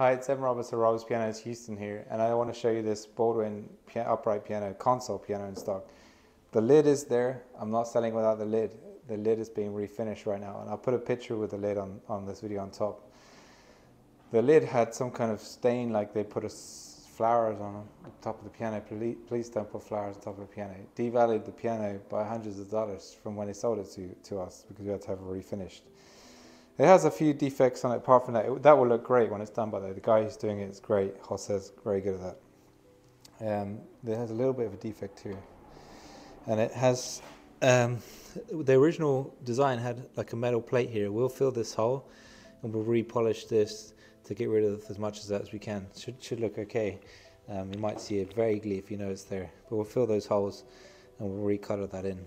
Hi, it's Evan Roberts of Roberts Pianos Houston here, and I want to show you this Baldwin upright piano, console piano in stock. The lid is there. I'm not selling without the lid. The lid is being refinished right now, and I'll put a picture with the lid on this video on top. The lid had some kind of stain, like they put flowers on the top of the piano. Please don't put flowers on top of the piano. It devalued the piano by hundreds of dollars from when they sold it to us, because we had to have it refinished. It has a few defects on it. Apart from that, that will look great when it's done by the guy who's doing it. It's great. Jose's very good at that. There has a little bit of a defect here, and it has the original design had like a metal plate here. We'll fill this hole and we'll repolish this to get rid of as much of that as we can. Should look okay. You might see it vaguely if you know it's there, but we'll fill those holes and we'll recolor that in.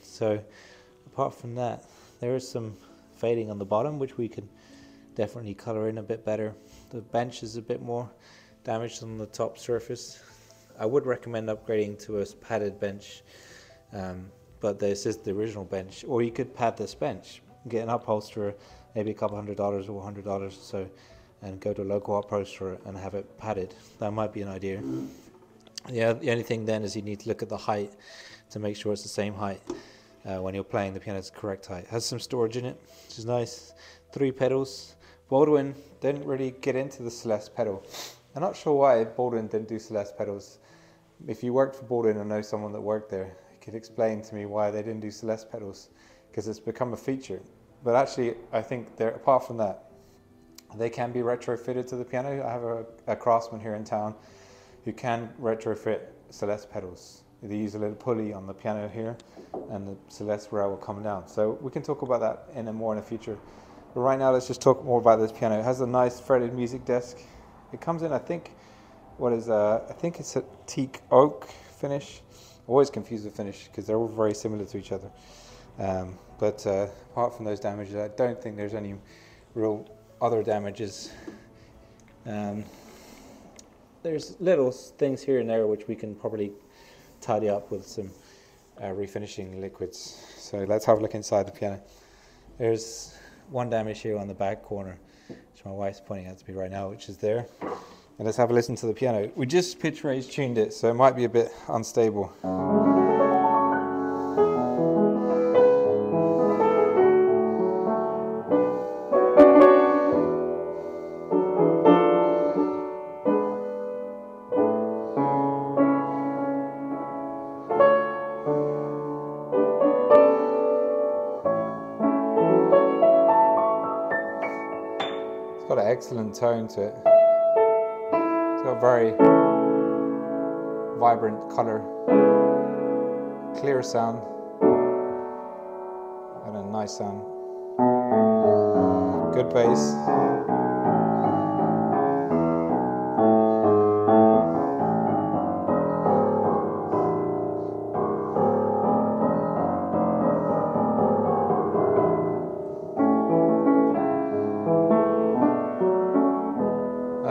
So apart from that, there is some fading on the bottom, which we can definitely color in a bit better. The bench is a bit more damaged on the top surface. I would recommend upgrading to a padded bench, but this is the original bench, or you could pad this bench, get an upholsterer, maybe a couple $100 or $100 or so, and go to a local upholsterer and have it padded. That might be an idea. Yeah, the only thing then is you need to look at the height to make sure it's the same height. When you're playing the piano, it's the correct height. It has some storage in it, which is nice. 3 pedals. Baldwin didn't really get into the Celeste pedal. I'm not sure why Baldwin didn't do Celeste pedals. If you worked for Baldwin or know someone that worked there, you could explain to me why they didn't do Celeste pedals, because it's become a feature. But actually, I think apart from that, they can be retrofitted to the piano. I have a craftsman here in town who can retrofit Celeste pedals. They use a little pulley on the piano here, and the Celeste rail will come down. So we can talk about that more in the future. But right now, let's just talk more about this piano. It has a nice fretted music desk. It comes in, I think, I think it's a teak oak finish. Always confused with finish because they're all very similar to each other. But apart from those damages, I don't think there's any real other damages. There's little things here and there which we can probably tidy up with some refinishing liquids. So let's have a look inside the piano. There's one damage here on the back corner, which my wife's pointing out to me right now, which is there. And let's have a listen to the piano. We just pitch raise tuned it, so it might be a bit unstable. It's got an excellent tone to it. It's got a very vibrant color, clear sound, and a nice sound. Good bass.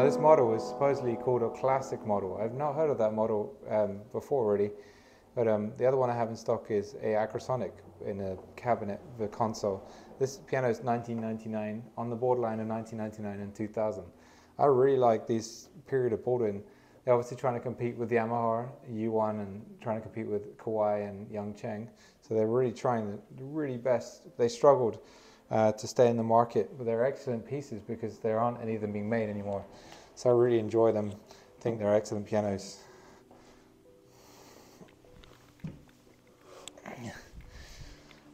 This model is supposedly called a classic model. I've not heard of that model before really, but the other one I have in stock is a Acrosonic in a cabinet, the console. This piano is 1999, on the borderline of 1999 and 2000. I really like this period of Baldwin. They're obviously trying to compete with the Yamaha U1 and trying to compete with Kawai and Young Cheng. So they're really trying the really best. They struggled to stay in the market, but they're excellent pieces because there aren't any of them being made anymore. So I really enjoy them. I think they're excellent pianos.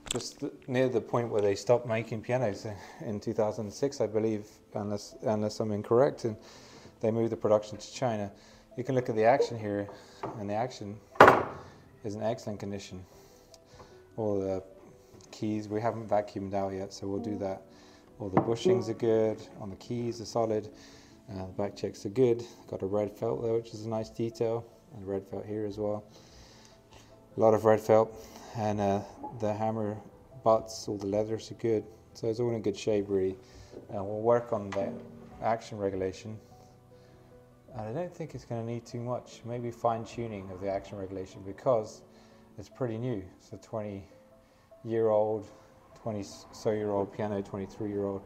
Just near the point where they stopped making pianos in 2006, I believe, unless I'm incorrect, and they moved the production to China. You can look at the action here, and the action is in excellent condition. All the keys, we haven't vacuumed out yet, so we'll do that. All the bushings are good, on the keys are solid, the back checks are good. Got a red felt there, which is a nice detail, and red felt here as well. A lot of red felt, and the hammer butts, all the leathers are good, so it's all in good shape really. We'll work on the action regulation, and I don't think it's going to need too much. Maybe fine tuning of the action regulation, because it's pretty new. It's a 20-year-old, 20-so-year-old piano, 23-year-old,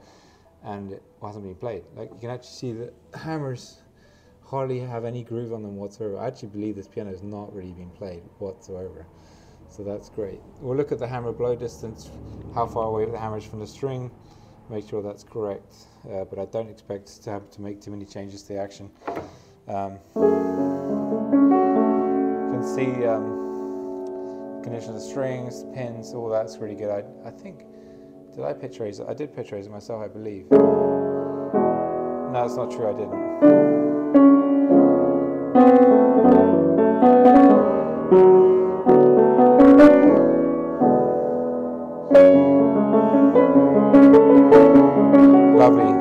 and it hasn't been played. Like, you can actually see the hammers hardly have any groove on them whatsoever. I actually believe this piano has not really been played whatsoever. So that's great. We'll look at the hammer blow distance, how far away the hammer is from the string, make sure that's correct. But I don't expect to have to make too many changes to the action. You can see condition of the strings, pins, all that's really good. I think, did I pitch raise it? I did pitch raise it myself, I believe. No, that's not true, I didn't. Lovely.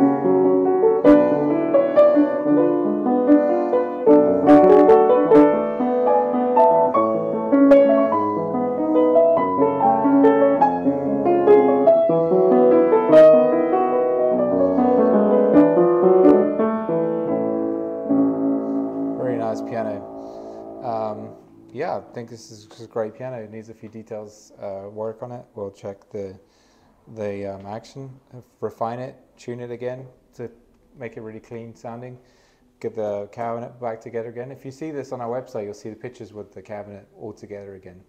Very nice piano. Yeah, I think this is just a great piano. It needs a few details work on it. We'll check the action, refine it, tune it again to make it really clean sounding, get the cabinet back together again. If you see this on our website, you'll see the pictures with the cabinet all together again,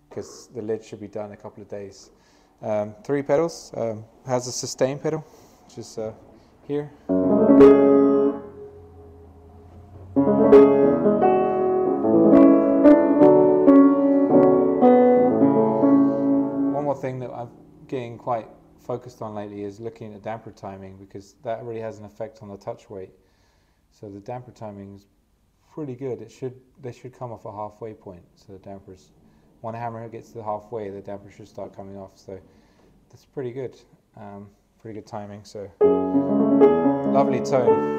because the lid should be done in a couple of days. 3 pedals, has a sustain pedal, which is here. One more thing that I'm getting quite focused on lately is looking at damper timing, because that really has an effect on the touch weight. So the damper timing is pretty good. They should come off a halfway point. So the dampers, one hammer gets to the halfway, the damper should start coming off. So that's pretty good. Pretty good timing. So lovely tone.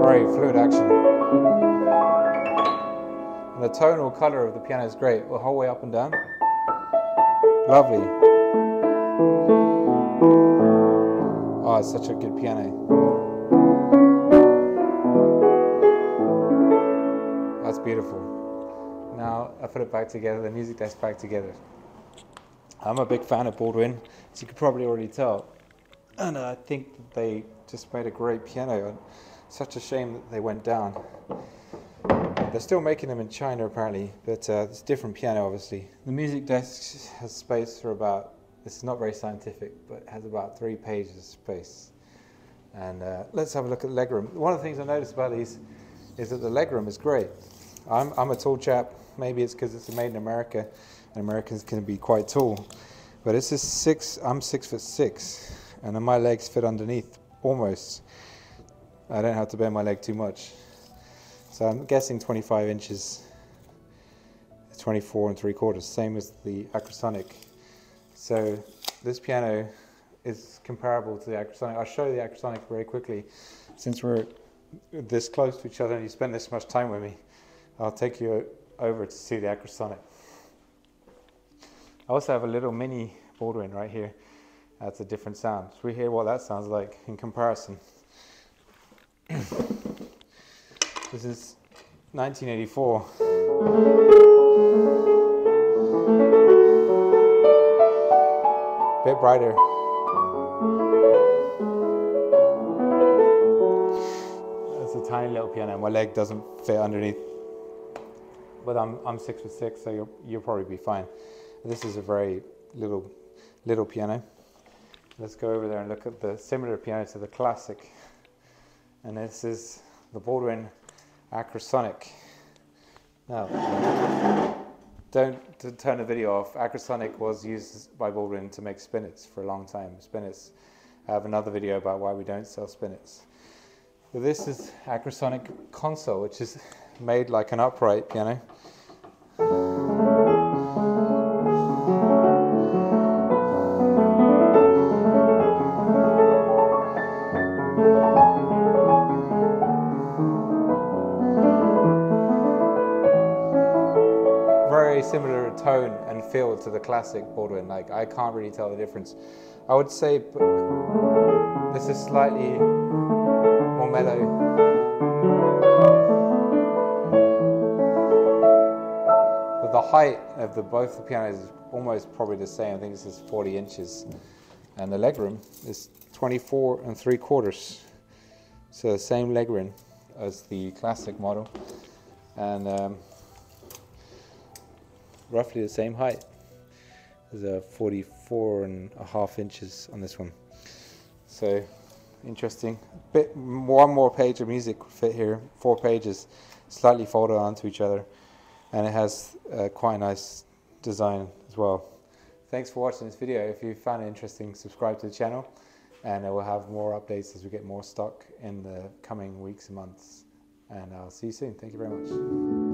Very fluid action. And the tonal color of the piano is great, the whole way up and down. Lovely. Oh, it's such a good piano. That's beautiful. Now I put it back together, the music desk back together. I'm a big fan of Baldwin, as you could probably already tell. And I think that they just made a great piano. Such a shame that they went down. They're still making them in China apparently, but it's a different piano obviously. The music desk has space for about, this is not very scientific, but it has about 3 pages of space. And let's have a look at the legroom. One of the things I noticed about these is that the legroom is great. I'm a tall chap, maybe it's because it's made in America, and Americans can be quite tall. But it's just I'm 6'6", and then my legs fit underneath, almost. I don't have to bend my leg too much. So I'm guessing 25 inches, 24 3/4, same as the Acrosonic. So this piano is comparable to the Acrosonic. I'll show you the Acrosonic very quickly. Since we're this close to each other and you spend this much time with me, I'll take you over to see the Acrosonic. I also have a little mini Baldwin right here. That's a different sound. So we hear what that sounds like in comparison. This is 1984. Bit brighter. It's a tiny little piano. My leg doesn't fit underneath, but I'm 6'6", so you'll probably be fine. This is a very little piano. Let's go over there and look at the similar piano to the Classic. And this is the Baldwin Acrosonic. Now, don't turn the video off. Acrosonic was used by Baldwin to make spinets for a long time. Spinets. I have another video about why we don't sell spinets. So this is Acrosonic console, which is made like an upright piano. Very similar tone and feel to the Classic Baldwin. Like, I can't really tell the difference. I would say this is slightly more mellow. But the height of both the pianos is almost probably the same. I think this is 40 inches. And the legroom is 24 3/4. So the same legroom as the classic model. And roughly the same height. There's a 44.5 inches on this one. So interesting. One more page of music would fit here. 4 pages, slightly folded onto each other, and it has quite a nice design as well. Thanks for watching this video. If you found it interesting, subscribe to the channel, and we'll have more updates as we get more stock in the coming weeks and months. And I'll see you soon. Thank you very much.